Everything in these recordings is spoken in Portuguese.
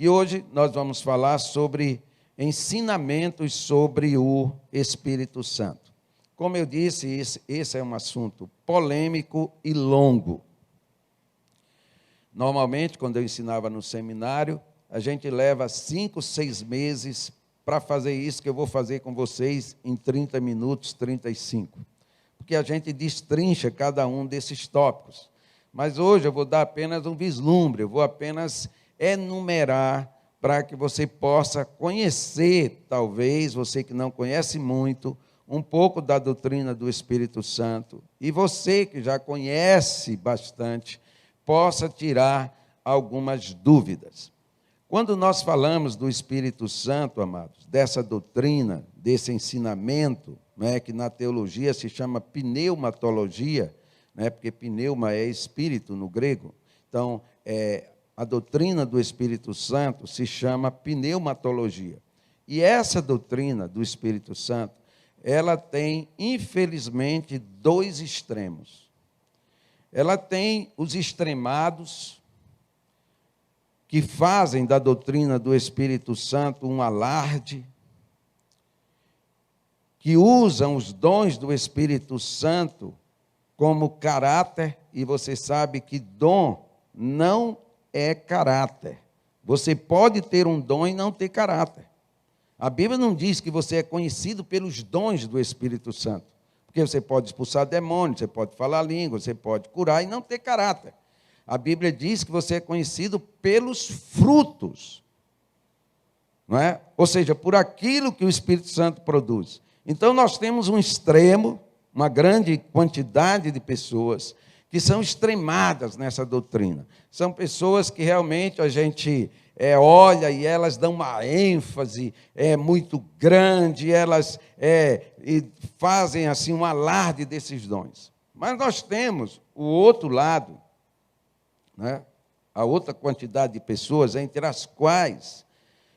E hoje nós vamos falar sobre ensinamentos sobre o Espírito Santo. Como eu disse, esse é um assunto polêmico e longo. Normalmente, quando eu ensinava no seminário, a gente leva 5, 6 meses para fazer isso que eu vou fazer com vocês em 30 minutos, 35. Porque a gente destrincha cada um desses tópicos. Mas hoje eu vou dar apenas um vislumbre, eu vou apenas enumerar para que você possa conhecer, talvez, você que não conhece muito, um pouco da doutrina do Espírito Santo. E você que já conhece bastante, possa tirar algumas dúvidas. Quando nós falamos do Espírito Santo, amados, dessa doutrina, desse ensinamento, que na teologia se chama pneumatologia, porque pneuma é espírito no grego, então, a doutrina do Espírito Santo se chama pneumatologia. E essa doutrina do Espírito Santo, ela tem, infelizmente, 2 extremos. Ela tem os extremados, que fazem da doutrina do Espírito Santo um alarde, que usam os dons do Espírito Santo como caráter, e você sabe que dom não é caráter. Você pode ter um dom e não ter caráter. A Bíblia não diz que você é conhecido pelos dons do Espírito Santo, porque você pode expulsar demônios, você pode falar língua, você pode curar e não ter caráter. A Bíblia diz que você é conhecido pelos frutos, não é? Ou seja, por aquilo que o Espírito Santo produz. Então, nós temos um extremo, uma grande quantidade de pessoas que são extremadas nessa doutrina. São pessoas que realmente a gente olha e elas dão uma ênfase muito grande, elas fazem assim um alarde desses dons. Mas nós temos o outro lado, a outra quantidade de pessoas, entre as quais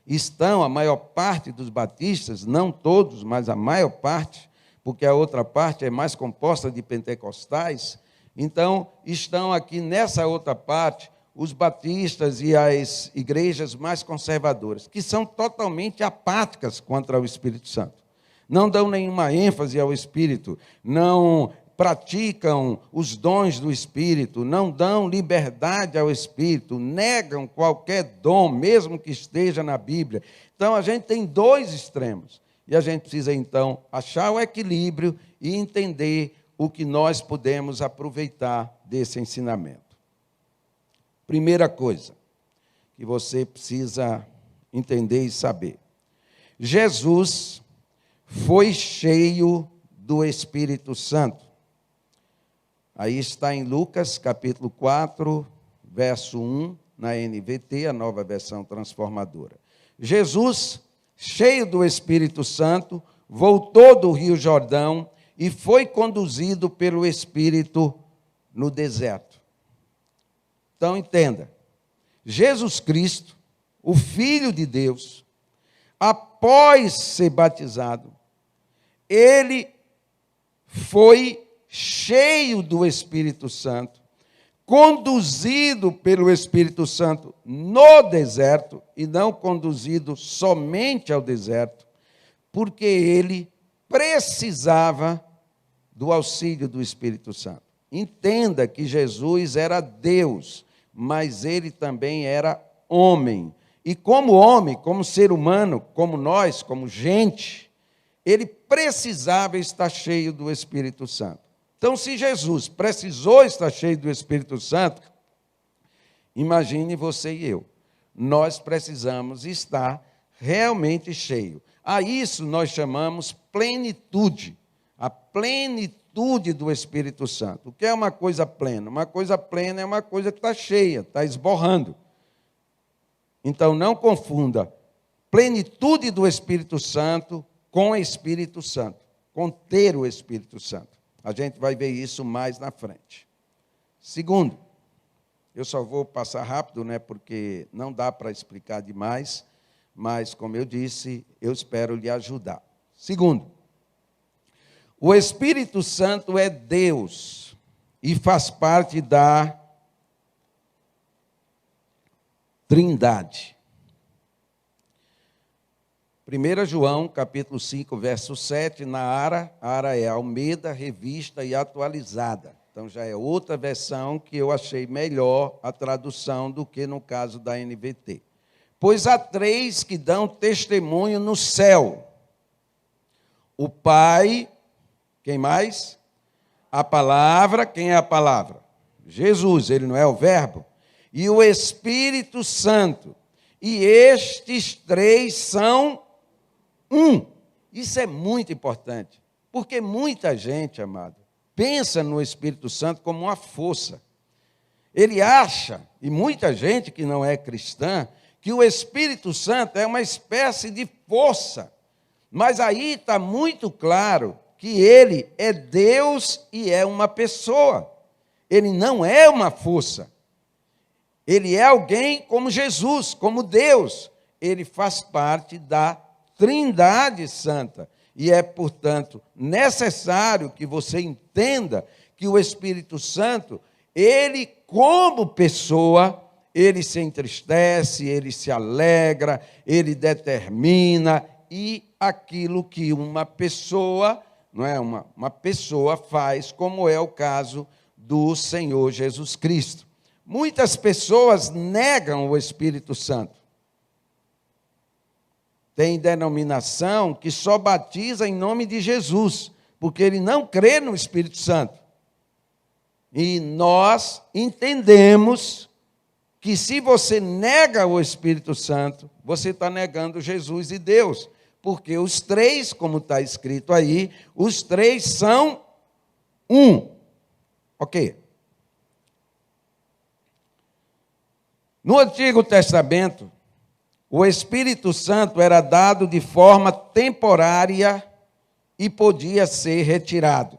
estão a maior parte dos batistas, não todos, mas a maior parte, porque a outra parte é mais composta de pentecostais. Então, estão aqui nessa outra parte os batistas e as igrejas mais conservadoras, que são totalmente apáticas contra o Espírito Santo. Não dão nenhuma ênfase ao Espírito, não praticam os dons do Espírito, não dão liberdade ao Espírito, negam qualquer dom, mesmo que esteja na Bíblia. Então, a gente tem 2 extremos. E a gente precisa, então, achar o equilíbrio e entender o que nós podemos aproveitar desse ensinamento. Primeira coisa que você precisa entender e saber. Jesus foi cheio do Espírito Santo. Aí está em Lucas, capítulo 4, verso 1, na NVT, a nova versão transformadora. Jesus, cheio do Espírito Santo, voltou do Rio Jordão e foi conduzido pelo Espírito no deserto. Então, entenda, Jesus Cristo, o Filho de Deus, após ser batizado, ele foi cheio do Espírito Santo, conduzido pelo Espírito Santo no deserto, e não conduzido somente ao deserto, porque ele precisava do auxílio do Espírito Santo. Entenda que Jesus era Deus, mas ele também era homem. E como homem, como ser humano, como nós, como gente, ele precisava estar cheio do Espírito Santo. Então, se Jesus precisou estar cheio do Espírito Santo, imagine você e eu. Nós precisamos estar realmente cheio. A isso nós chamamos plenitude. A plenitude do Espírito Santo. O que é uma coisa plena? Uma coisa plena é uma coisa que está cheia, está esborrando. Então, não confunda plenitude do Espírito Santo com o Espírito Santo, com ter o Espírito Santo. A gente vai ver isso mais na frente. Segundo, eu só vou passar rápido, porque não dá para explicar demais, mas, como eu disse, eu espero lhe ajudar. Segundo, o Espírito Santo é Deus e faz parte da Trindade. 1 João, capítulo 5, verso 7, na ARA é Almeida, Revista e Atualizada. Então, já é outra versão que eu achei melhor a tradução do que no caso da NVT. Pois há três que dão testemunho no céu. O Pai, quem mais? A palavra, quem é a palavra? Jesus, ele não é o verbo? E o Espírito Santo. E estes três são um. Isso é muito importante, porque muita gente, amado, pensa no Espírito Santo como uma força. Ele acha, e muita gente que não é cristã, que o Espírito Santo é uma espécie de força. Mas aí está muito claro que ele é Deus e é uma pessoa. Ele não é uma força. Ele é alguém como Jesus, como Deus. Ele faz parte da Trindade Santa. E é, portanto, necessário que você entenda que o Espírito Santo, ele, como pessoa, ele se entristece, ele se alegra, ele determina, e aquilo que uma pessoa, não é, uma pessoa faz, como é o caso do Senhor Jesus Cristo. Muitas pessoas negam o Espírito Santo. Tem denominação que só batiza em nome de Jesus, porque ele não crê no Espírito Santo. E nós entendemos que se você nega o Espírito Santo, você está negando Jesus e Deus, porque os três, como está escrito aí, os três são um. Ok. No Antigo Testamento, o Espírito Santo era dado de forma temporária e podia ser retirado.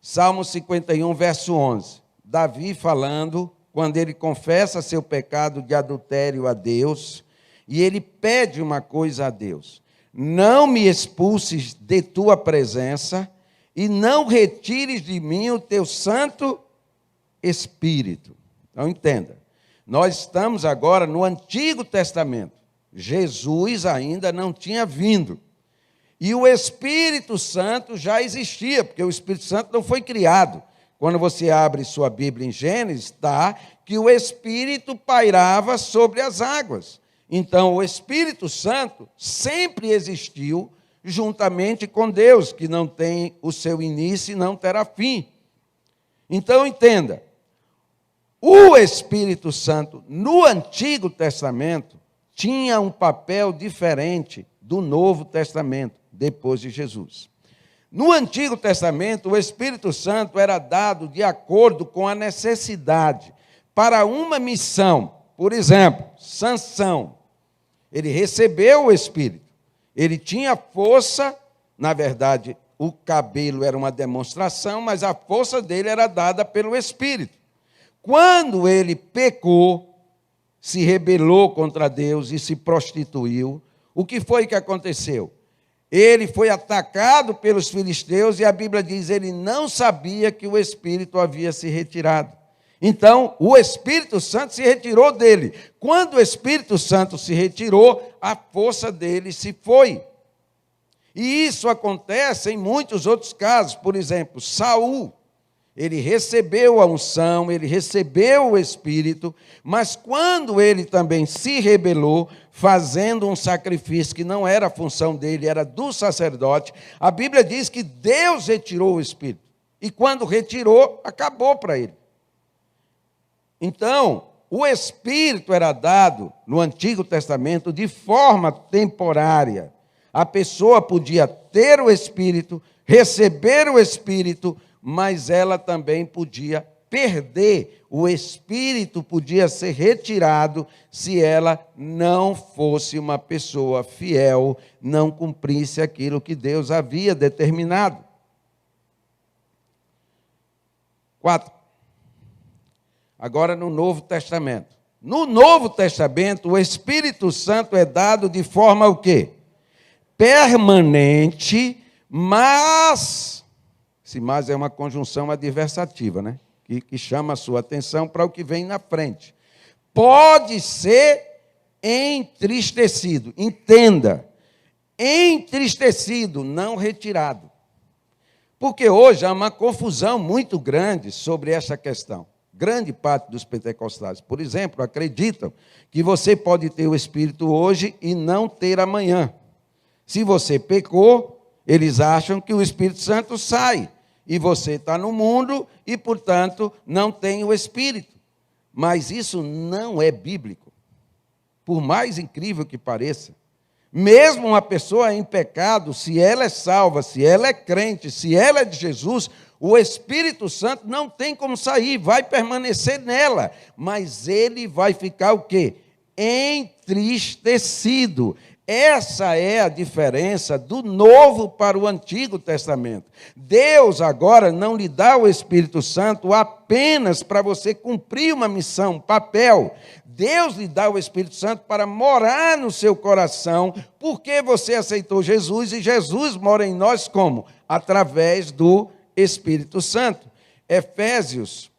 Salmo 51, verso 11. Davi falando, quando ele confessa seu pecado de adultério a Deus, e ele pede uma coisa a Deus: não me expulses de tua presença e não retires de mim o teu Santo Espírito. Então, entenda, nós estamos agora no Antigo Testamento. Jesus ainda não tinha vindo. E o Espírito Santo já existia, porque o Espírito Santo não foi criado. Quando você abre sua Bíblia em Gênesis, está que o Espírito pairava sobre as águas. Então, o Espírito Santo sempre existiu juntamente com Deus, que não tem o seu início e não terá fim. Então, entenda, o Espírito Santo, no Antigo Testamento, tinha um papel diferente do Novo Testamento, depois de Jesus. No Antigo Testamento, o Espírito Santo era dado de acordo com a necessidade, para uma missão. Por exemplo, Sansão, ele recebeu o Espírito, ele tinha força, na verdade, o cabelo era uma demonstração, mas a força dele era dada pelo Espírito. Quando ele pecou, se rebelou contra Deus e se prostituiu, o que foi que aconteceu? Ele foi atacado pelos filisteus e a Bíblia diz que ele não sabia que o Espírito havia se retirado. Então, o Espírito Santo se retirou dele. Quando o Espírito Santo se retirou, a força dele se foi. E isso acontece em muitos outros casos. Por exemplo, Saul, ele recebeu a unção, ele recebeu o Espírito, mas quando ele também se rebelou, fazendo um sacrifício que não era a função dele, era do sacerdote, a Bíblia diz que Deus retirou o Espírito. E quando retirou, acabou para ele. Então, o Espírito era dado no Antigo Testamento de forma temporária. A pessoa podia ter o Espírito, receber o Espírito, mas ela também podia perder. O Espírito podia ser retirado se ela não fosse uma pessoa fiel, não cumprisse aquilo que Deus havia determinado. 4. Agora no Novo Testamento. No Novo Testamento, o Espírito Santo é dado de forma o quê? Permanente, mas... Esse mas é uma conjunção adversativa, né? Que chama a sua atenção para o que vem na frente. Pode ser entristecido. Entenda, entristecido, não retirado. Porque hoje há uma confusão muito grande sobre essa questão. Grande parte dos pentecostais, por exemplo, acreditam que você pode ter o Espírito hoje e não ter amanhã. Se você pecou, eles acham que o Espírito Santo sai. E você está no mundo e, portanto, não tem o Espírito. Mas isso não é bíblico. Por mais incrível que pareça. Mesmo uma pessoa em pecado, se ela é salva, se ela é crente, se ela é de Jesus, o Espírito Santo não tem como sair, vai permanecer nela. Mas ele vai ficar o quê? Entristecido. Essa é a diferença do Novo para o Antigo Testamento. Deus agora não lhe dá o Espírito Santo apenas para você cumprir uma missão, um papel. Deus lhe dá o Espírito Santo para morar no seu coração, porque você aceitou Jesus e Jesus mora em nós como? Através do Espírito Santo. Efésios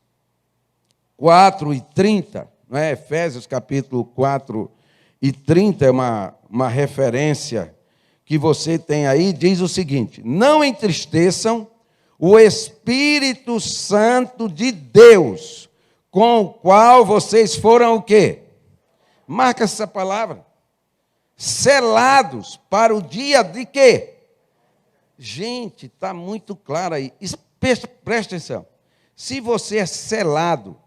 4:30, não é? Efésios capítulo 4:30 é uma referência que você tem aí, diz o seguinte: não entristeçam o Espírito Santo de Deus, com o qual vocês foram o quê? Marca essa palavra. Selados para o dia de quê? Gente, está muito claro aí. Presta atenção. Se você é selado,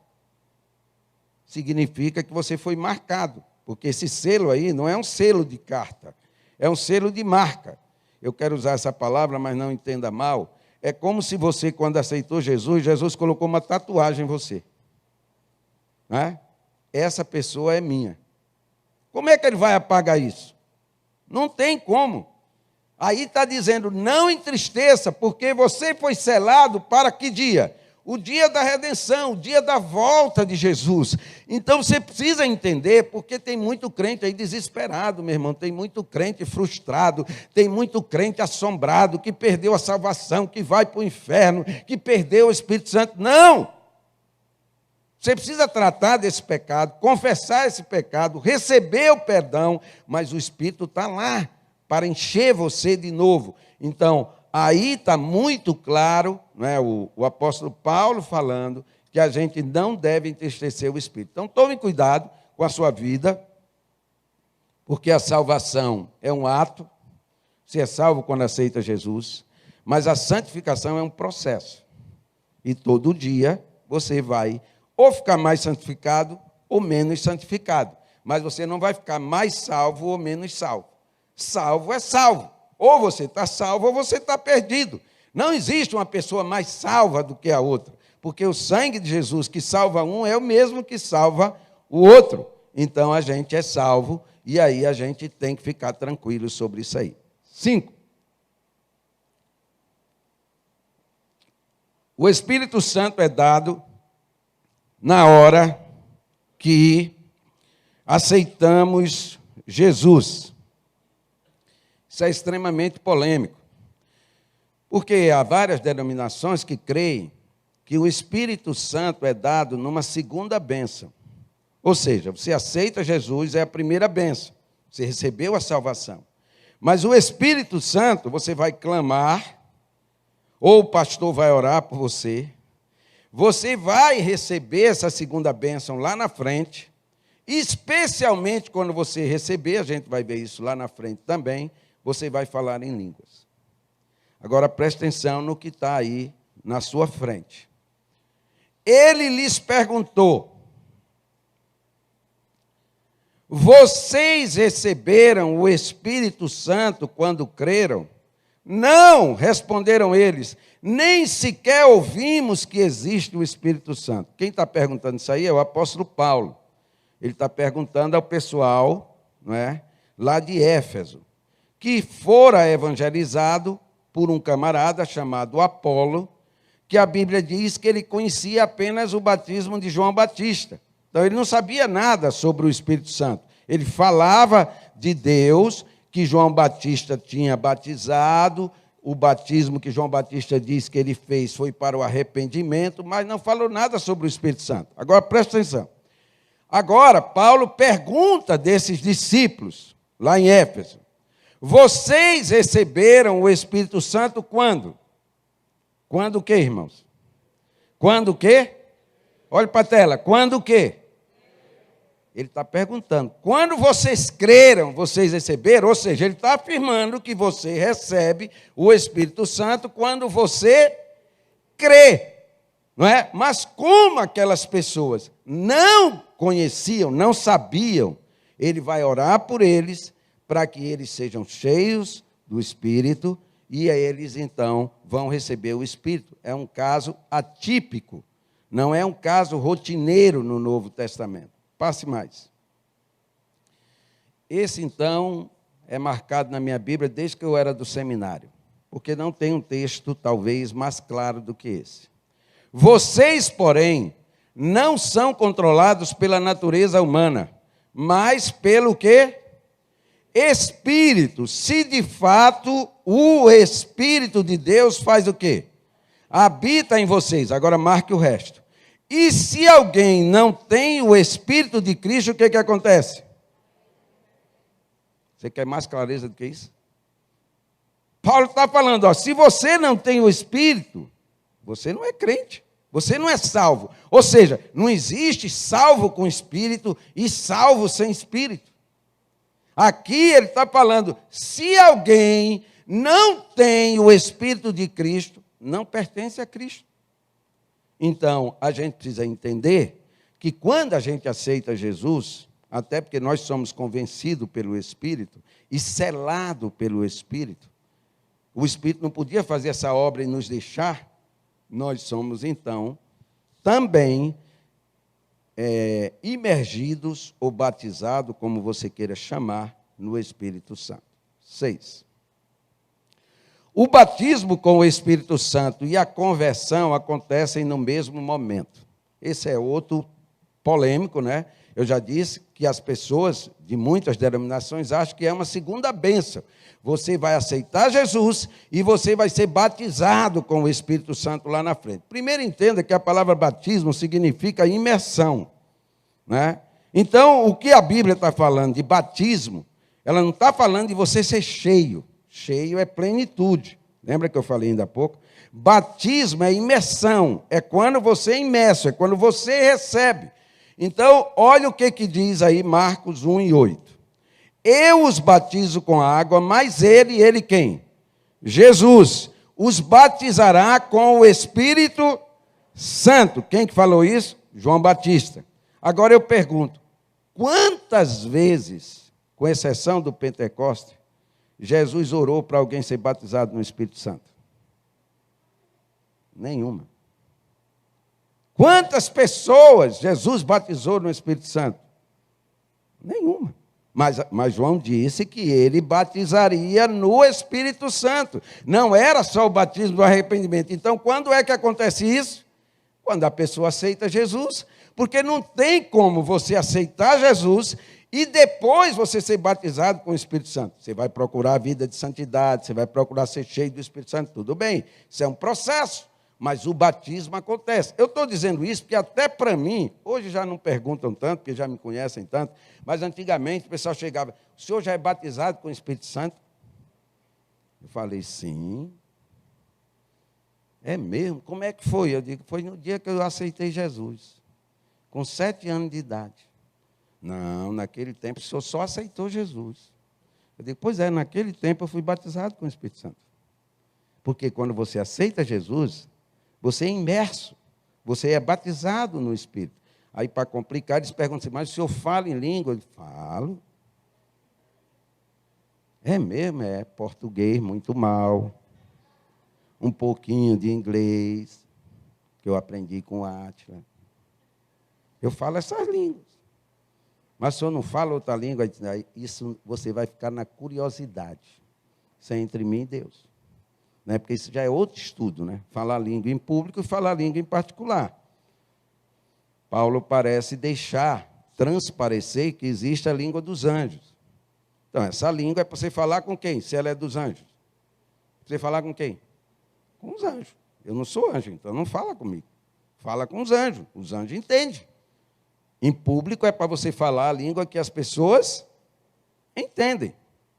significa que você foi marcado. Porque esse selo aí não é um selo de carta, é um selo de marca. Eu quero usar essa palavra, mas não entenda mal. É como se você, quando aceitou Jesus, Jesus colocou uma tatuagem em você. Não é? Essa pessoa é minha. Como é que ele vai apagar isso? Não tem como. Aí está dizendo, não entristeça, porque você foi selado para que dia? O dia da redenção, o dia da volta de Jesus. Então você precisa entender, porque tem muito crente aí desesperado, meu irmão. Tem muito crente frustrado, tem muito crente assombrado, que perdeu a salvação, que vai para o inferno, que perdeu o Espírito Santo. Não! Você precisa tratar desse pecado, confessar esse pecado, receber o perdão, mas o Espírito está lá para encher você de novo. Então, aí está muito claro, né, o apóstolo Paulo falando que a gente não deve entristecer o Espírito. Então, tome cuidado com a sua vida, porque a salvação é um ato, você é salvo quando aceita Jesus, mas a santificação é um processo. E todo dia você vai ou ficar mais santificado ou menos santificado. Mas você não vai ficar mais salvo ou menos salvo. Salvo é salvo. Ou você está salvo ou você está perdido. Não existe uma pessoa mais salva do que a outra. Porque o sangue de Jesus que salva um é o mesmo que salva o outro. Então a gente é salvo e aí a gente tem que ficar tranquilo sobre isso aí. 5. O Espírito Santo é dado na hora que aceitamos Jesus. Isso é extremamente polêmico, porque há várias denominações que creem que o Espírito Santo é dado numa segunda bênção. Ou seja, você aceita Jesus, é a primeira bênção, você recebeu a salvação. Mas o Espírito Santo, você vai clamar, ou o pastor vai orar por você, você vai receber essa segunda bênção lá na frente, especialmente quando você receber, a gente vai ver isso lá na frente também, você vai falar em línguas. Agora preste atenção no que está aí na sua frente. Ele lhes perguntou: vocês receberam o Espírito Santo quando creram? Não, responderam eles, nem sequer ouvimos que existe o Espírito Santo. Quem está perguntando isso aí é o apóstolo Paulo. Ele está perguntando ao pessoal, não é, lá de Éfeso, que fora evangelizado por um camarada chamado Apolo, que a Bíblia diz que ele conhecia apenas o batismo de João Batista. Então ele não sabia nada sobre o Espírito Santo. Ele falava de Deus, que João Batista tinha batizado, o batismo que João Batista diz que ele fez foi para o arrependimento, mas não falou nada sobre o Espírito Santo. Agora, presta atenção. Agora, Paulo pergunta desses discípulos, lá em Éfeso: Vocês receberam o Espírito Santo quando? Quando o quê, irmãos? Quando o quê? Olhe para a tela. Quando o quê? Ele está perguntando. Quando vocês creram, vocês receberam? Ou seja, ele está afirmando que você recebe o Espírito Santo quando você crê. Não é? Mas como aquelas pessoas não conheciam, não sabiam, ele vai orar por eles para que eles sejam cheios do Espírito e eles então vão receber o Espírito. É um caso atípico, não é um caso rotineiro no Novo Testamento. Passe mais. Esse, então, é marcado na minha Bíblia desde que eu era do seminário, porque não tem um texto, talvez, mais claro do que esse. Vocês, porém, não são controlados pela natureza humana, mas pelo quê? Espírito. Se de fato o Espírito de Deus faz o quê? Habita em vocês. Agora marque o resto. E se alguém não tem o Espírito de Cristo, o que acontece? Você quer mais clareza do que isso? Paulo está falando, ó, se você não tem o Espírito, você não é crente, você não é salvo. Ou seja, não existe salvo com Espírito e salvo sem Espírito. Aqui ele está falando, se alguém não tem o Espírito de Cristo, não pertence a Cristo. Então, a gente precisa entender que quando a gente aceita Jesus, até porque nós somos convencidos pelo Espírito e selados pelo Espírito, o Espírito não podia fazer essa obra e nos deixar, nós somos, então, também imergidos ou batizados, como você queira chamar, no Espírito Santo. 6. O batismo com o Espírito Santo e a conversão acontecem no mesmo momento. Esse é outro polêmico, né? Eu já disse que as pessoas de muitas denominações acham que é uma segunda bênção. Você vai aceitar Jesus e você vai ser batizado com o Espírito Santo lá na frente. Primeiro, entenda que a palavra batismo significa imersão, né? Então, o que a Bíblia está falando de batismo, ela não está falando de você ser cheio. Cheio é plenitude. Lembra que eu falei ainda há pouco? Batismo é imersão. É quando você é imerso, é quando você recebe. Então, olha o que diz aí Marcos 1:8. Eu os batizo com água, mas ele quem? Jesus os batizará com o Espírito Santo. Quem que falou isso? João Batista. Agora eu pergunto, quantas vezes, com exceção do Pentecoste, Jesus orou para alguém ser batizado no Espírito Santo? Nenhuma. Quantas pessoas Jesus batizou no Espírito Santo? Nenhuma. Mas João disse que ele batizaria no Espírito Santo. Não era só o batismo do arrependimento. Então, quando é que acontece isso? Quando a pessoa aceita Jesus. Porque não tem como você aceitar Jesus e depois você ser batizado com o Espírito Santo. Você vai procurar a vida de santidade, você vai procurar ser cheio do Espírito Santo, tudo bem. Isso é um processo, mas o batismo acontece. Eu estou dizendo isso porque até para mim, hoje já não perguntam tanto, porque já me conhecem tanto, mas antigamente o pessoal chegava, o senhor já é batizado com o Espírito Santo? Eu falei, sim. É mesmo? Como é que foi? Eu digo, foi no dia que eu aceitei Jesus, com 7 anos de idade. Não, naquele tempo o senhor só aceitou Jesus. Eu digo, pois é, naquele tempo eu fui batizado com o Espírito Santo. Porque quando você aceita Jesus, você é imerso, você é batizado no Espírito. Aí, para complicar, eles perguntam assim, mas o senhor fala em língua? Eu digo, falo. É mesmo, é português muito mal, um pouquinho de inglês, que eu aprendi com o Átila. Eu falo essas línguas. Mas se o senhor não fala outra língua, isso você vai ficar na curiosidade. Isso é entre mim e Deus. Né? Porque isso já é outro estudo, né? Falar língua em público e falar língua em particular. Paulo parece deixar transparecer que existe a língua dos anjos. Então, essa língua é para você falar com quem? Se ela é dos anjos. Você falar com quem? Com os anjos. Eu não sou anjo, então não fala comigo. Fala com os anjos. Os anjos entendem. Em público é para você falar a língua que as pessoas entendem.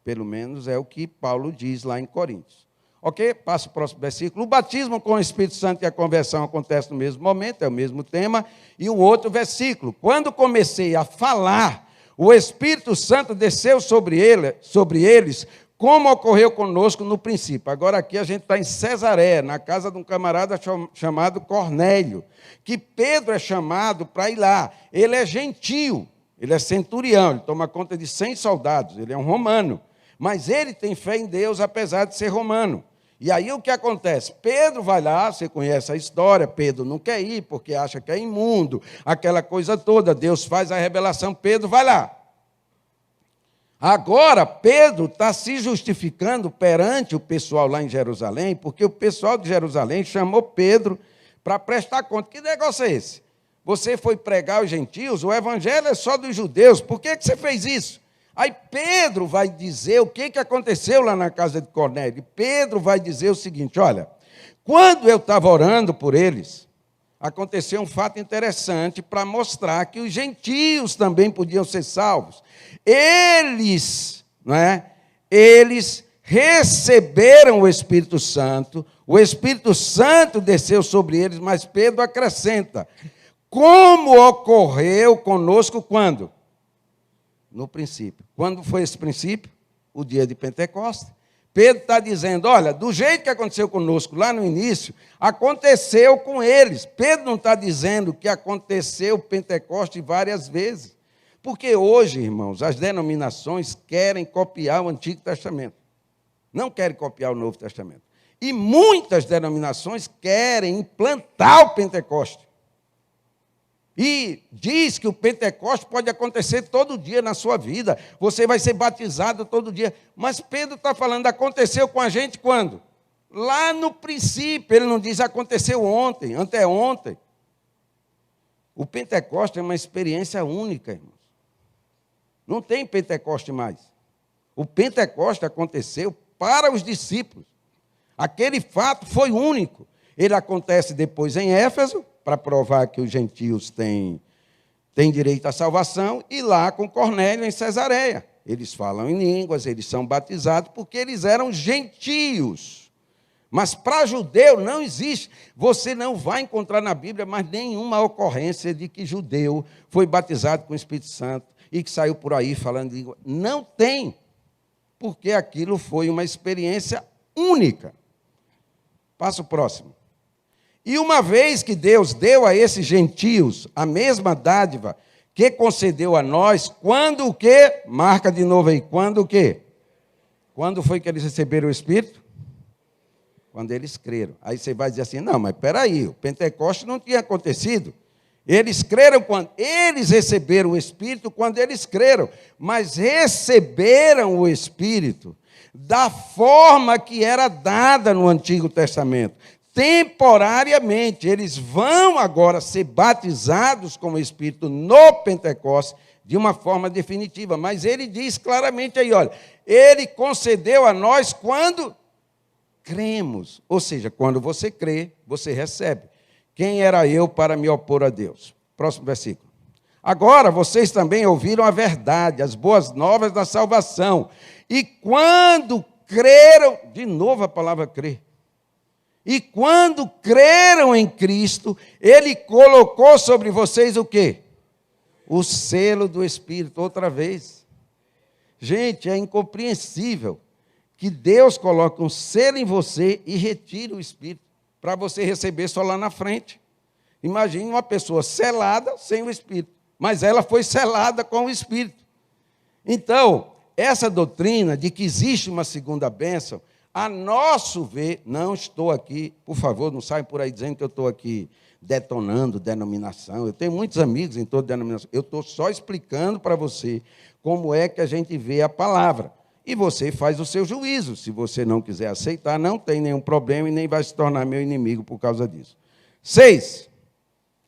Pelo menos é o que Paulo diz lá em Coríntios. Ok? Passa o próximo versículo. O batismo com o Espírito Santo e a conversão acontecem no mesmo momento, é o mesmo tema. E o outro versículo. Quando comecei a falar, o Espírito Santo desceu sobre eles, como ocorreu conosco no princípio. Agora aqui a gente está em Cesareia, na casa de um camarada chamado Cornélio, que Pedro é chamado para ir lá. Ele é gentio, ele é centurião, ele toma conta de 100 soldados, ele é um romano. Mas ele tem fé em Deus, apesar de ser romano. E aí o que acontece? Pedro vai lá, você conhece a história, Pedro não quer ir porque acha que é imundo, aquela coisa toda, Deus faz a revelação, Pedro vai lá. Agora, Pedro está se justificando perante o pessoal lá em Jerusalém, porque o pessoal de Jerusalém chamou Pedro para prestar conta. Que negócio é esse? Você foi pregar aos gentios, o evangelho é só dos judeus, por que você fez isso? Aí Pedro vai dizer o que aconteceu lá na casa de Cornélio. Pedro vai dizer o seguinte, olha, quando eu estava orando por eles, aconteceu um fato interessante para mostrar que os gentios também podiam ser salvos. Eles receberam o Espírito Santo desceu sobre eles, mas Pedro acrescenta, como ocorreu conosco quando? No princípio. Quando foi esse princípio? O dia de Pentecostes. Pedro está dizendo, olha, do jeito que aconteceu conosco lá no início, aconteceu com eles. Pedro não está dizendo que aconteceu Pentecostes várias vezes. Porque hoje, irmãos, as denominações querem copiar o Antigo Testamento. Não querem copiar o Novo Testamento. E muitas denominações querem implantar o Pentecostes. E diz que o Pentecostes pode acontecer todo dia na sua vida. Você vai ser batizado todo dia. Mas Pedro está falando, aconteceu com a gente quando? Lá no princípio. Ele não diz aconteceu ontem, anteontem. O Pentecostes é uma experiência única, irmãos. Não tem Pentecoste mais. O Pentecostes aconteceu para os discípulos. Aquele fato foi único. Ele acontece depois em Éfeso, para provar que os gentios têm direito à salvação, e lá com Cornélio em Cesareia. Eles falam em línguas, eles são batizados, porque eles eram gentios. Mas para judeu não existe. Você não vai encontrar na Bíblia mais nenhuma ocorrência de que judeu foi batizado com o Espírito Santo e que saiu por aí falando em língua. Não tem, porque aquilo foi uma experiência única. Passa o próximo. E uma vez que Deus deu a esses gentios a mesma dádiva que concedeu a nós, quando o quê? Marca de novo aí, quando o quê? Quando foi que eles receberam o Espírito? Quando eles creram. Aí você vai dizer assim, não, mas espera aí, o Pentecostes não tinha acontecido. Eles creram quando? Eles receberam o Espírito quando eles creram, mas receberam o Espírito da forma que era dada no Antigo Testamento. Temporariamente, eles vão agora ser batizados com o Espírito no Pentecostes de uma forma definitiva. Mas ele diz claramente aí, olha, ele concedeu a nós quando cremos. Ou seja, quando você crê, você recebe. Quem era eu para me opor a Deus? Próximo versículo. Agora vocês também ouviram a verdade, as boas novas da salvação. E quando creram, de novo a palavra crer. E quando creram em Cristo, Ele colocou sobre vocês o quê? O selo do Espírito, outra vez. Gente, é incompreensível que Deus coloque um selo em você e retire o Espírito, para você receber só lá na frente. Imagine uma pessoa selada sem o Espírito, mas ela foi selada com o Espírito. Então, essa doutrina de que existe uma segunda bênção, a nosso ver, não estou aqui, por favor, não saiam por aí dizendo que eu estou aqui detonando denominação. Eu tenho muitos amigos em toda denominação. Eu estou só explicando para você como é que a gente vê a palavra. E você faz o seu juízo. Se você não quiser aceitar, não tem nenhum problema e nem vai se tornar meu inimigo por causa disso. 6.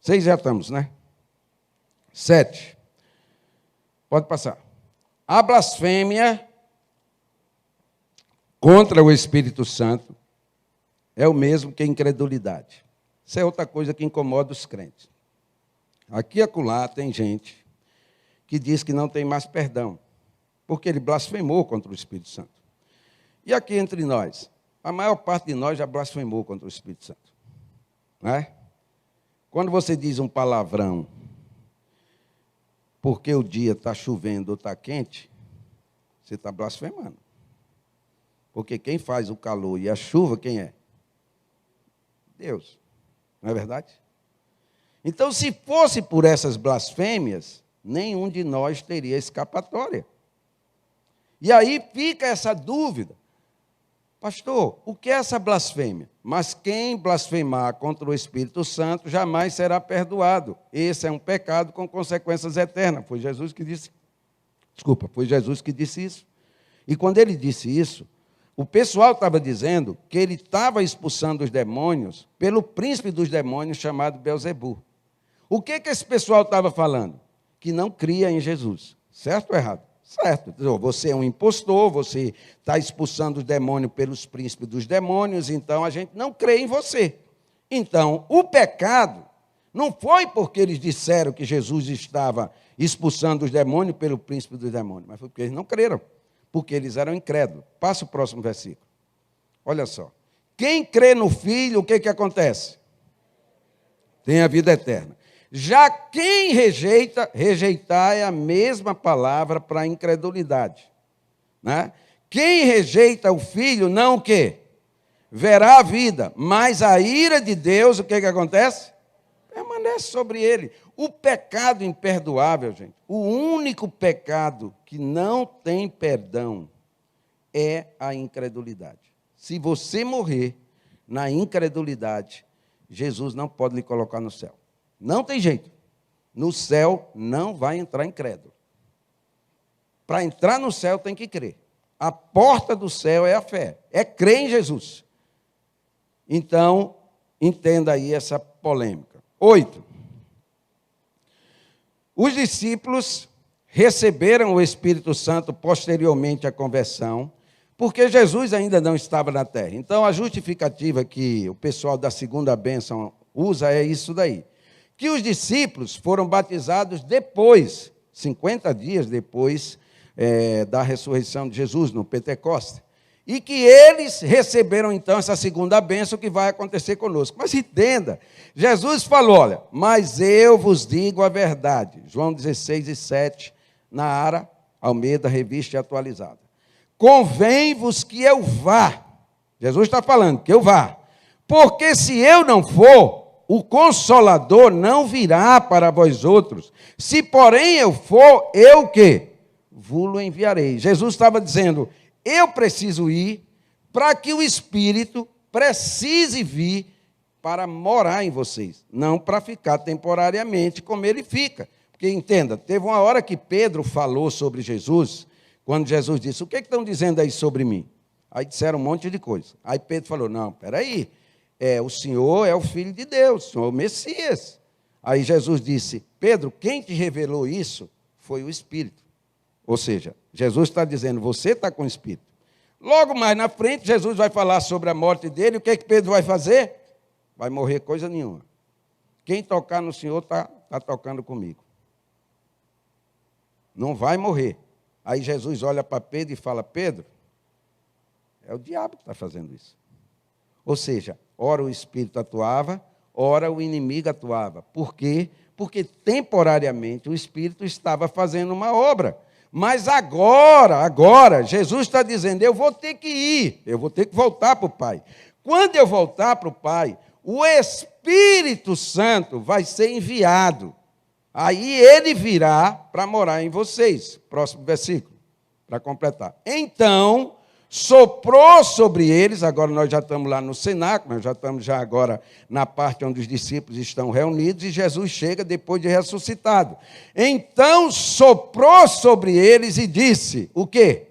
6 já estamos, né? 7. Pode passar. A blasfêmia contra o Espírito Santo é o mesmo que a incredulidade. Isso é outra coisa que incomoda os crentes. Aqui e acolá tem gente que diz que não tem mais perdão. porque ele blasfemou contra o Espírito Santo. E aqui entre nós, a maior parte de nós já blasfemou contra o Espírito Santo. Não é? Quando você diz um palavrão, porque o dia está chovendo ou está quente, você está blasfemando. Porque quem faz o calor e a chuva, quem é? Deus. Não é verdade? Então, se fosse por essas blasfêmias, nenhum de nós teria escapatória. E aí fica essa dúvida. Pastor, o que é essa blasfêmia? Mas quem blasfemar contra o Espírito Santo jamais será perdoado. Esse é um pecado com consequências eternas. Foi Jesus que disse. Foi Jesus que disse isso. E quando ele disse isso, o pessoal estava dizendo que ele estava expulsando os demônios pelo príncipe dos demônios chamado Beelzebu. O que esse pessoal estava falando? Que não cria em Jesus. Certo ou errado? Certo. Você é um impostor, você está expulsando os demônios pelos príncipes dos demônios, então a gente não crê em você. Então, o pecado não foi porque eles disseram que Jesus estava expulsando os demônios pelo príncipe dos demônios, mas foi porque eles não creram, porque eles eram incrédulos. Passa o próximo versículo. Olha só. Quem crê no Filho, o que acontece? Tem a vida eterna. Já quem rejeita, rejeitar é a mesma palavra para a incredulidade. Né? Quem rejeita o Filho, não o quê? Verá a vida, mas a ira de Deus, o que acontece? Permanece sobre ele. O pecado imperdoável, gente, o único pecado que não tem perdão é a incredulidade. Se você morrer na incredulidade, Jesus não pode lhe colocar no céu. Não tem jeito. No céu não vai entrar incrédulo. Para entrar no céu tem que crer. A porta do céu é a fé, é crer em Jesus. Então, entenda aí essa polêmica. 8. Os discípulos receberam o Espírito Santo posteriormente à conversão, porque Jesus ainda não estava na terra. Então, a justificativa que o pessoal da segunda bênção usa é isso daí. Que os discípulos foram batizados depois, 50 dias depois da ressurreição de Jesus, no Pentecostes. E que eles receberam, então, essa segunda bênção que vai acontecer conosco. Mas entenda, Jesus falou, olha, mas eu vos digo a verdade. João 16:7, na Ara, Almeida, revista atualizada. Convém-vos que eu vá. Jesus está falando, que eu vá. Porque se eu não for, o Consolador não virá para vós outros. Se, porém, eu for, eu o quê? Vou-lo enviarei. Jesus estava dizendo, eu preciso ir para que o Espírito precise vir para morar em vocês, não para ficar temporariamente como ele fica. Porque, entenda, teve uma hora que Pedro falou sobre Jesus, quando Jesus disse, o que estão dizendo aí sobre mim? Aí disseram um monte de coisa. Aí Pedro falou, não, peraí, o Senhor é o Filho de Deus, o Senhor é o Messias. Aí Jesus disse, Pedro, quem te revelou isso foi o Espírito. Ou seja, Jesus está dizendo, você está com o Espírito. Logo mais na frente, Jesus vai falar sobre a morte dele, o que Pedro vai fazer? Vai morrer coisa nenhuma. Quem tocar no Senhor está tocando comigo. Não vai morrer. Aí Jesus olha para Pedro e fala, Pedro, é o diabo que está fazendo isso. Ou seja, ora o Espírito atuava, ora o inimigo atuava. Por quê? Porque temporariamente o Espírito estava fazendo uma obra. Mas agora, Jesus está dizendo, eu vou ter que ir, eu vou ter que voltar para o Pai. Quando eu voltar para o Pai, o Espírito Santo vai ser enviado. Aí ele virá para morar em vocês. Próximo versículo, para completar. Então, soprou sobre eles, agora nós já estamos lá no cenáculo, nós já estamos agora na parte onde os discípulos estão reunidos, e Jesus chega depois de ressuscitado. Então soprou sobre eles e disse, o quê?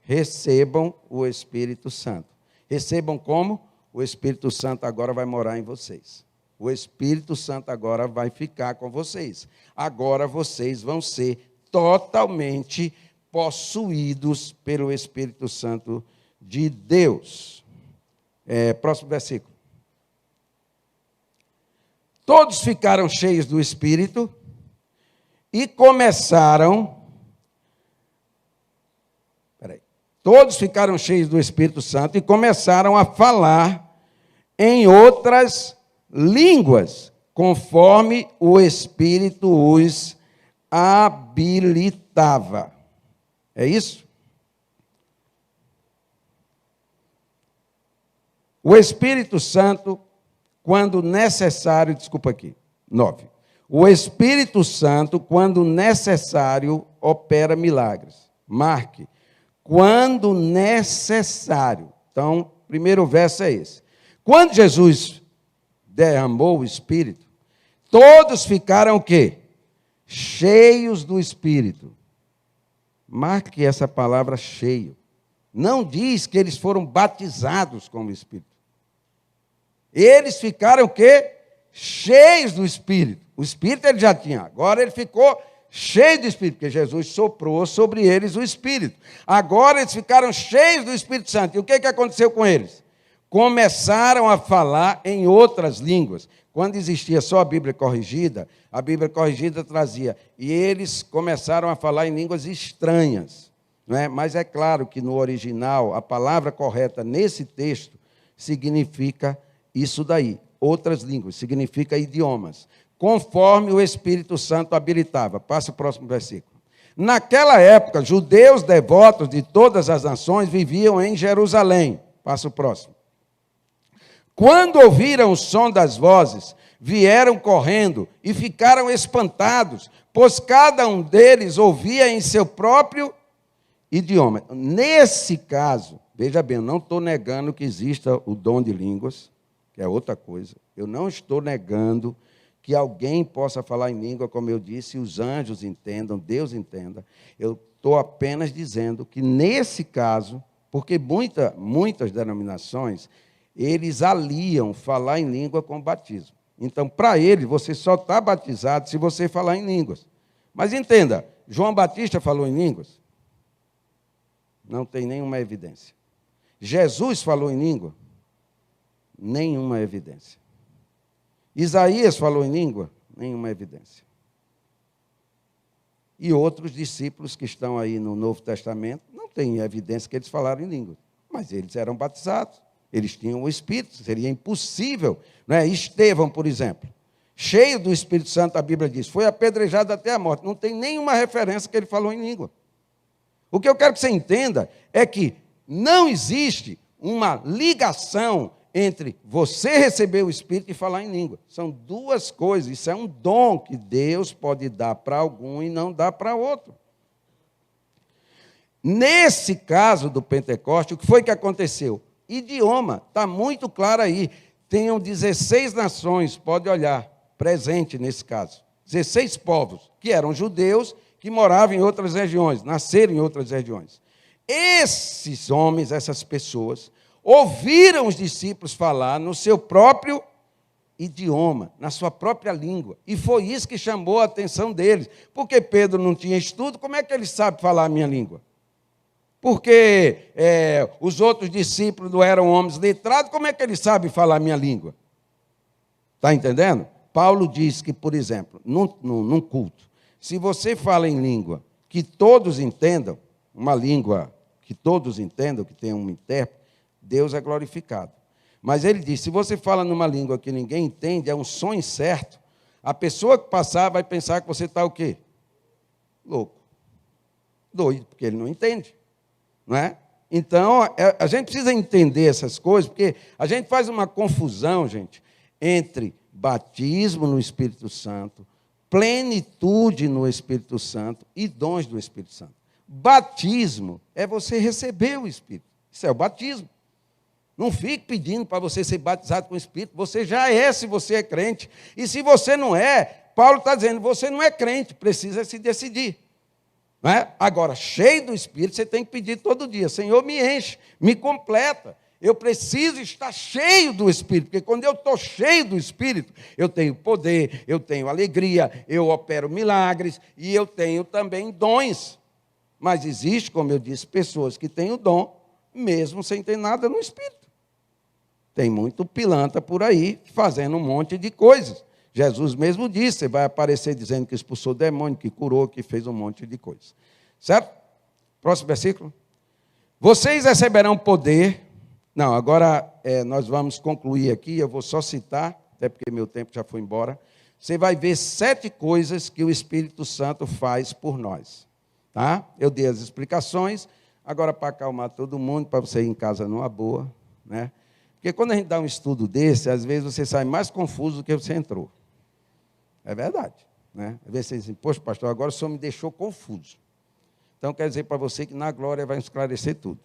Recebam o Espírito Santo. Recebam como? O Espírito Santo agora vai morar em vocês. O Espírito Santo agora vai ficar com vocês. Agora vocês vão ser totalmente possuídos pelo Espírito Santo de Deus. Próximo versículo. Todos ficaram cheios do Espírito e começaram Peraí. Todos ficaram cheios do Espírito Santo e começaram a falar em outras línguas, conforme o Espírito os habilitava. É isso? O Espírito Santo, quando necessário, desculpa aqui, 9. O Espírito Santo, quando necessário, opera milagres. Marque, quando necessário. Então, o primeiro verso é esse. Quando Jesus derramou o Espírito, todos ficaram o quê? Cheios do Espírito. Marque essa palavra cheio. Não diz que eles foram batizados com o Espírito. Eles ficaram o quê? Cheios do Espírito. O Espírito ele já tinha, agora ele ficou cheio do Espírito, porque Jesus soprou sobre eles o Espírito. Agora eles ficaram cheios do Espírito Santo. E o que aconteceu com eles? Começaram a falar em outras línguas. Quando existia só a Bíblia corrigida trazia, e eles começaram a falar em línguas estranhas. Não é? Mas é claro que no original, a palavra correta nesse texto significa isso daí, outras línguas, significa idiomas, conforme o Espírito Santo habilitava. Passa o próximo versículo. Naquela época, judeus devotos de todas as nações viviam em Jerusalém. Passa o próximo. Quando ouviram o som das vozes, vieram correndo e ficaram espantados, pois cada um deles ouvia em seu próprio idioma. Nesse caso, veja bem, eu não estou negando que exista o dom de línguas, que é outra coisa. Eu não estou negando que alguém possa falar em língua, como eu disse, os anjos entendam, Deus entenda. Eu estou apenas dizendo que, nesse caso, porque muitas denominações, eles aliam falar em língua com batismo. Então, para ele, você só está batizado se você falar em línguas. Mas entenda, João Batista falou em línguas? Não tem nenhuma evidência. Jesus falou em língua? Nenhuma evidência. Isaías falou em língua? Nenhuma evidência. E outros discípulos que estão aí no Novo Testamento, não tem evidência que eles falaram em língua. Mas eles eram batizados. Eles tinham o Espírito, seria impossível. Não é? Estevão, por exemplo, cheio do Espírito Santo, a Bíblia diz, foi apedrejado até a morte. Não tem nenhuma referência que ele falou em língua. O que eu quero que você entenda é que não existe uma ligação entre você receber o Espírito e falar em língua. São duas coisas. Isso é um dom que Deus pode dar para algum e não dá para outro. Nesse caso do Pentecoste, o que foi que aconteceu? Idioma, está muito claro aí. Tenham 16 nações, pode olhar, presente nesse caso. 16 povos, que eram judeus, que moravam em outras regiões, nasceram em outras regiões. Esses homens, essas pessoas, ouviram os discípulos falar no seu próprio idioma, na sua própria língua. E foi isso que chamou a atenção deles. Porque Pedro não tinha estudo, como é que ele sabe falar a minha língua? Porque os outros discípulos não eram homens letrados, como é que ele sabe falar a minha língua? Está entendendo? Paulo diz que, por exemplo, num culto, se você fala em língua que todos entendam, uma língua que todos entendam, que tenha um intérprete, Deus é glorificado. Mas ele diz, se você fala numa língua que ninguém entende, é um som incerto, a pessoa que passar vai pensar que você está o quê? Louco. Doido, porque ele não entende. Não é? Então, a gente precisa entender essas coisas, porque a gente faz uma confusão, gente, entre batismo no Espírito Santo, plenitude no Espírito Santo e dons do Espírito Santo. Batismo é você receber o Espírito. Isso é o batismo. Não fique pedindo para você ser batizado com o Espírito. Você já é, se você é crente. E se você não é, Paulo está dizendo, você não é crente, precisa se decidir. Não é? Agora, cheio do Espírito, você tem que pedir todo dia, Senhor, me enche, me completa. Eu preciso estar cheio do Espírito, porque quando eu estou cheio do Espírito, eu tenho poder, eu tenho alegria, eu opero milagres e eu tenho também dons. Mas existe, como eu disse, pessoas que têm o dom, mesmo sem ter nada no Espírito. Tem muito pilantra por aí, fazendo um monte de coisas. Jesus mesmo disse, você vai aparecer dizendo que expulsou demônio, que curou, que fez um monte de coisas. Certo? Próximo versículo. Vocês receberão poder. Não, agora nós vamos concluir aqui, eu vou só citar, até porque meu tempo já foi embora. Você vai ver 7 coisas que o Espírito Santo faz por nós. Tá? Eu dei as explicações, agora para acalmar todo mundo, para você ir em casa numa boa, né? Porque quando a gente dá um estudo desse, às vezes você sai mais confuso do que você entrou. É verdade, né? Às vezes você diz assim, poxa, pastor, agora o senhor me deixou confuso. Então, quer dizer para você que na glória vai esclarecer tudo.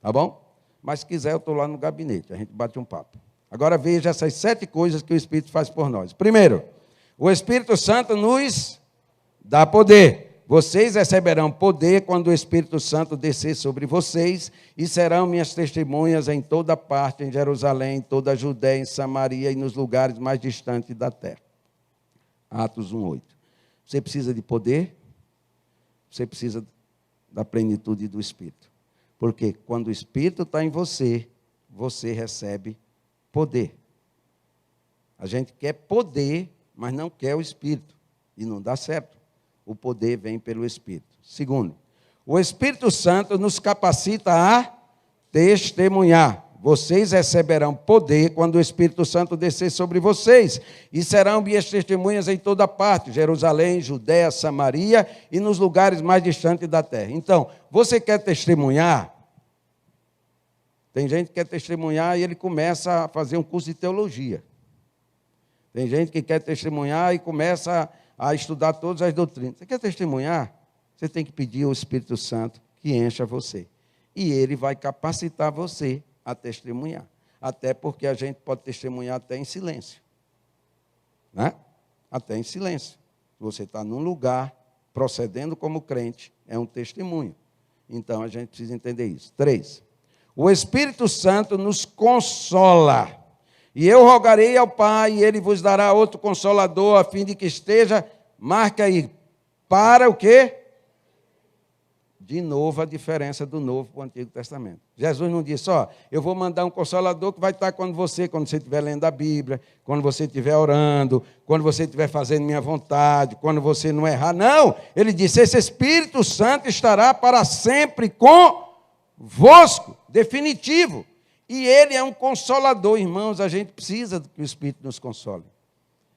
Tá bom? Mas se quiser, eu estou lá no gabinete, a gente bate um papo. Agora veja essas 7 coisas que o Espírito faz por nós. Primeiro, o Espírito Santo nos dá poder. Vocês receberão poder quando o Espírito Santo descer sobre vocês e serão minhas testemunhas em toda parte, em Jerusalém, em toda a Judéia, em Samaria e nos lugares mais distantes da terra. Atos 1:8. Você precisa de poder? Você precisa da plenitude do Espírito. Porque quando o Espírito está em você, você recebe poder. A gente quer poder, mas não quer o Espírito. E não dá certo. O poder vem pelo Espírito. Segundo, o Espírito Santo nos capacita a testemunhar. Vocês receberão poder quando o Espírito Santo descer sobre vocês, e serão minhas testemunhas em toda parte, Jerusalém, Judéia, Samaria e nos lugares mais distantes da terra. Então, você quer testemunhar? Tem gente que quer testemunhar e ele começa a fazer um curso de teologia. Tem gente que quer testemunhar e começa a estudar todas as doutrinas. Você quer testemunhar? Você tem que pedir ao Espírito Santo que encha você. E ele vai capacitar você a testemunhar. Até porque a gente pode testemunhar até em silêncio. Né? Até em silêncio. Se você está num lugar, procedendo como crente, é um testemunho. Então, a gente precisa entender isso. 3. O Espírito Santo nos consola. E eu rogarei ao Pai, e Ele vos dará outro Consolador, a fim de que esteja, marca aí, para o quê? De novo, a diferença do Novo para o Antigo Testamento. Jesus não disse, eu vou mandar um Consolador que vai estar quando você estiver lendo a Bíblia, quando você estiver orando, quando você estiver fazendo minha vontade, quando você não errar. Não, ele disse, esse Espírito Santo estará para sempre convosco, definitivo. E ele é um consolador, irmãos, a gente precisa que o Espírito nos console.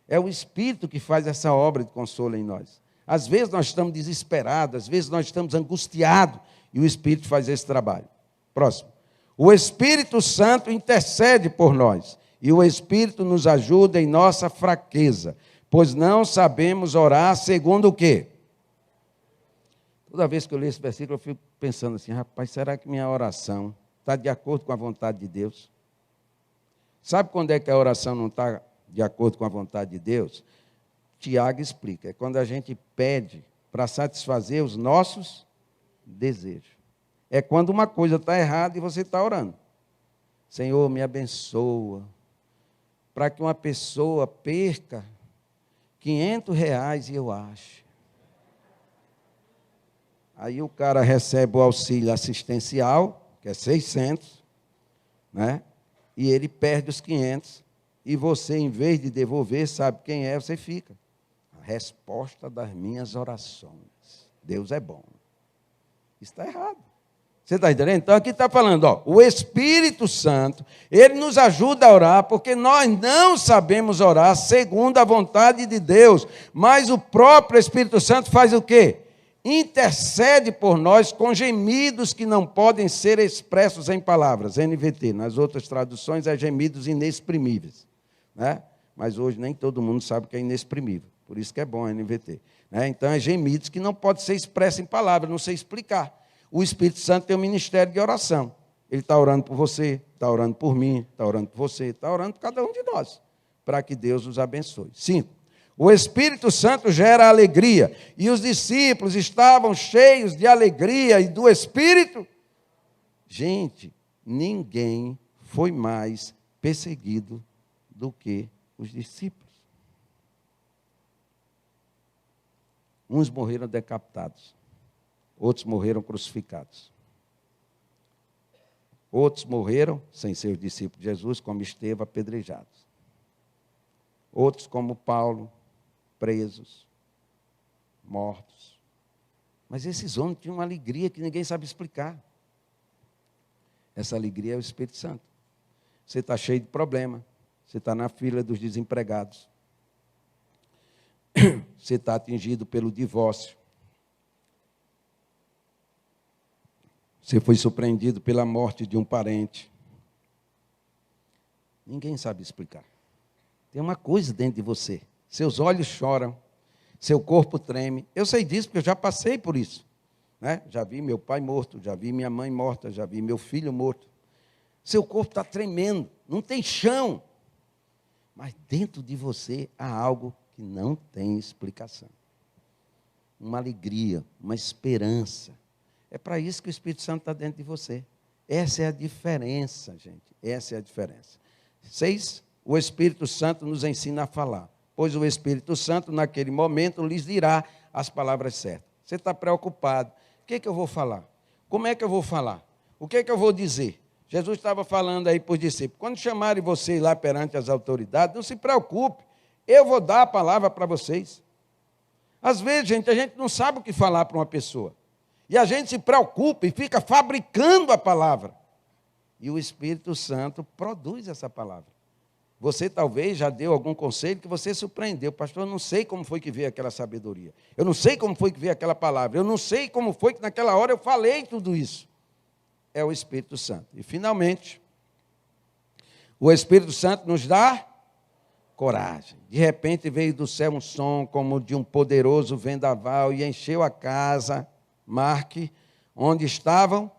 É o Espírito que faz essa obra de consolo em nós. Às vezes nós estamos desesperados, às vezes nós estamos angustiados, e o Espírito faz esse trabalho. Próximo. O Espírito Santo intercede por nós, e o Espírito nos ajuda em nossa fraqueza, pois não sabemos orar segundo o quê? Toda vez que eu leio esse versículo, eu fico pensando assim, rapaz, será que minha oração está de acordo com a vontade de Deus? Sabe quando é que a oração não está de acordo com a vontade de Deus? Tiago explica, é quando a gente pede para satisfazer os nossos desejos. É quando uma coisa está errada e você está orando. Senhor, me abençoa, para que uma pessoa perca R$500 e eu acho. Aí o cara recebe o auxílio assistencial, que é 600, né? E ele perde os 500, e você, em vez de devolver, sabe quem é, você fica. A resposta das minhas orações. Deus é bom. Isso está errado. Você está entendendo? Então, aqui está falando, o Espírito Santo, ele nos ajuda a orar, porque nós não sabemos orar segundo a vontade de Deus, mas o próprio Espírito Santo faz o quê? Intercede por nós com gemidos que não podem ser expressos em palavras, NVT. Nas outras traduções é gemidos inexprimíveis, né? Mas hoje nem todo mundo sabe o que é inexprimível, por isso que é bom a NVT, né? Então é gemidos que não podem ser expressos em palavras, não sei explicar. O Espírito Santo tem um ministério de oração, ele está orando por você, está orando por mim, está orando por você, está orando por cada um de nós, para que Deus os abençoe. 5. O Espírito Santo gera alegria, e os discípulos estavam cheios de alegria e do Espírito. Gente, ninguém foi mais perseguido do que os discípulos. Uns morreram decapitados, outros morreram crucificados. Outros morreram, sem ser os discípulos de Jesus, como Estevão, apedrejados. Outros, como Paulo, presos, mortos. Mas esses homens tinham uma alegria que ninguém sabe explicar. Essa alegria é o Espírito Santo. Você está cheio de problema. Você está na fila dos desempregados. Você está atingido pelo divórcio. Você foi surpreendido pela morte de um parente. Ninguém sabe explicar. Tem uma coisa dentro de você. Seus olhos choram, seu corpo treme. Eu sei disso porque eu já passei por isso. Né? Já vi meu pai morto, já vi minha mãe morta, já vi meu filho morto. Seu corpo está tremendo, não tem chão. Mas dentro de você há algo que não tem explicação. Uma alegria, uma esperança. É para isso que o Espírito Santo está dentro de você. Essa é a diferença, gente. Essa é a diferença. 6. O Espírito Santo nos ensina a falar. Pois o Espírito Santo, naquele momento, lhes dirá as palavras certas. Você está preocupado. O que é que eu vou falar? Como é que eu vou falar? O que é que eu vou dizer? Jesus estava falando aí para os discípulos. Quando chamarem vocês lá perante as autoridades, não se preocupe. Eu vou dar a palavra para vocês. Às vezes, gente, a gente não sabe o que falar para uma pessoa. E a gente se preocupa e fica fabricando a palavra. E o Espírito Santo produz essa palavra. Você talvez já deu algum conselho que você surpreendeu. Pastor, eu não sei como foi que veio aquela sabedoria. Eu não sei como foi que veio aquela palavra. Eu não sei como foi que naquela hora eu falei tudo isso. É o Espírito Santo. E, finalmente, o Espírito Santo nos dá coragem. De repente veio do céu um som como de um poderoso vendaval e encheu a casa, Marque, onde estavam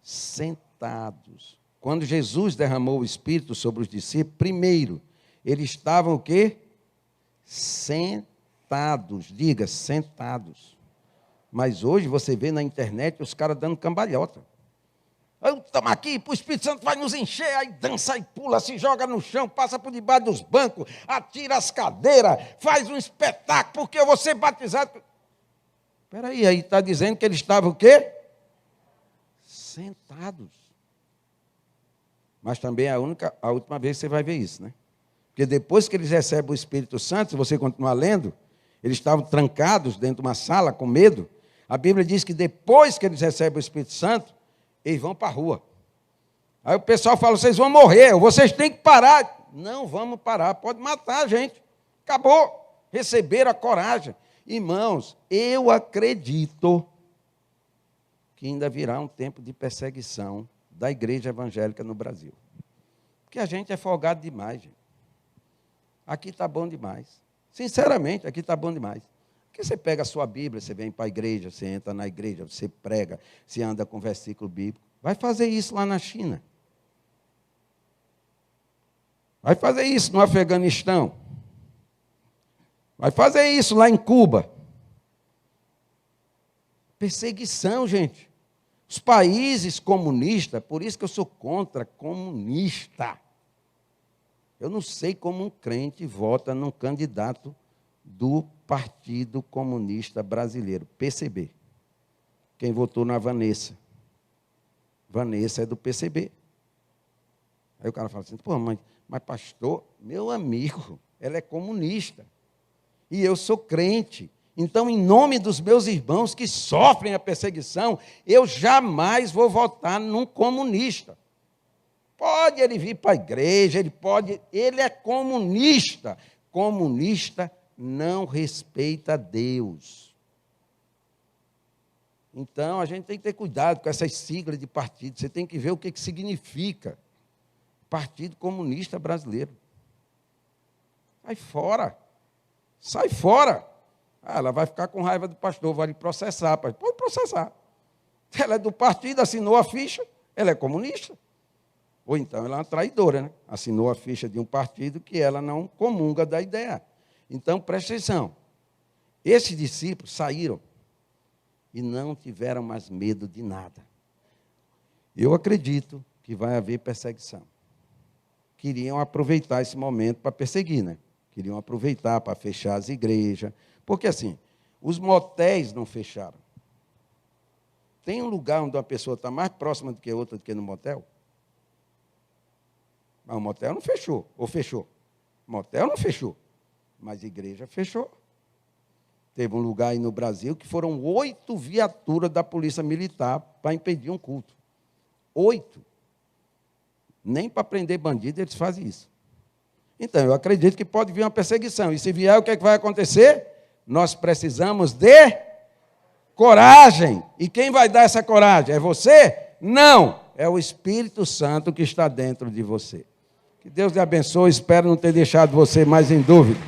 sentados. Quando Jesus derramou o Espírito sobre os discípulos, primeiro, eles estavam o quê? Sentados. Diga, sentados. Mas hoje você vê na internet os caras dando cambalhota. Estamos aqui, o Espírito Santo vai nos encher, aí dança e pula, se joga no chão, passa por debaixo dos bancos, atira as cadeiras, faz um espetáculo, porque eu vou ser batizado. Espera aí está dizendo que eles estavam o quê? Sentados. Mas também é a última vez que você vai ver isso, né? Porque depois que eles recebem o Espírito Santo, se você continuar lendo, eles estavam trancados dentro de uma sala com medo. A Bíblia diz que depois que eles recebem o Espírito Santo, eles vão para a rua. Aí o pessoal fala, vocês vão morrer, vocês têm que parar. Não vamos parar, pode matar a gente. Acabou. Receberam a coragem. Irmãos, eu acredito que ainda virá um tempo de perseguição da igreja evangélica no Brasil. Porque a gente é folgado demais, gente. Aqui está bom demais. Sinceramente, aqui está bom demais. Porque você pega a sua Bíblia, você vem para a igreja, você entra na igreja, você prega, você anda com versículo bíblico. Vai fazer isso lá na China. Vai fazer isso no Afeganistão. Vai fazer isso lá em Cuba. Perseguição, gente. Os países comunistas, por isso que eu sou contra comunista. Eu não sei como um crente vota num candidato do Partido Comunista Brasileiro, PCB. Quem votou na Vanessa? Vanessa é do PCB. Aí o cara fala assim, pô, mas pastor, meu amigo, ela é comunista. E eu sou crente. Então, em nome dos meus irmãos que sofrem a perseguição, eu jamais vou votar num comunista. Pode ele vir para a igreja, ele é comunista. Comunista não respeita Deus. Então, a gente tem que ter cuidado com essas siglas de partido. Você tem que ver o que significa Partido Comunista Brasileiro. Sai fora. Sai fora. Ela vai ficar com raiva do pastor, vai lhe processar. Pode processar. Ela é do partido, assinou a ficha, ela é comunista. Ou então ela é uma traidora, né? Assinou a ficha de um partido que ela não comunga da ideia. Então, presta atenção. Esses discípulos saíram e não tiveram mais medo de nada. Eu acredito que vai haver perseguição. Queriam aproveitar esse momento para perseguir, né? Queriam aproveitar para fechar as igrejas. Porque, assim, os motéis não fecharam. Tem um lugar onde uma pessoa está mais próxima do que outra do que no motel? Mas o motel não fechou. Ou fechou? O motel não fechou. Mas a igreja fechou. Teve um lugar aí no Brasil que foram 8 viaturas da polícia militar para impedir um culto. 8. Nem para prender bandido eles fazem isso. Então, eu acredito que pode vir uma perseguição. E se vier, o que é que vai acontecer? Nós precisamos de coragem. E quem vai dar essa coragem? É você? Não. É o Espírito Santo que está dentro de você. Que Deus lhe abençoe. Espero não ter deixado você mais em dúvida.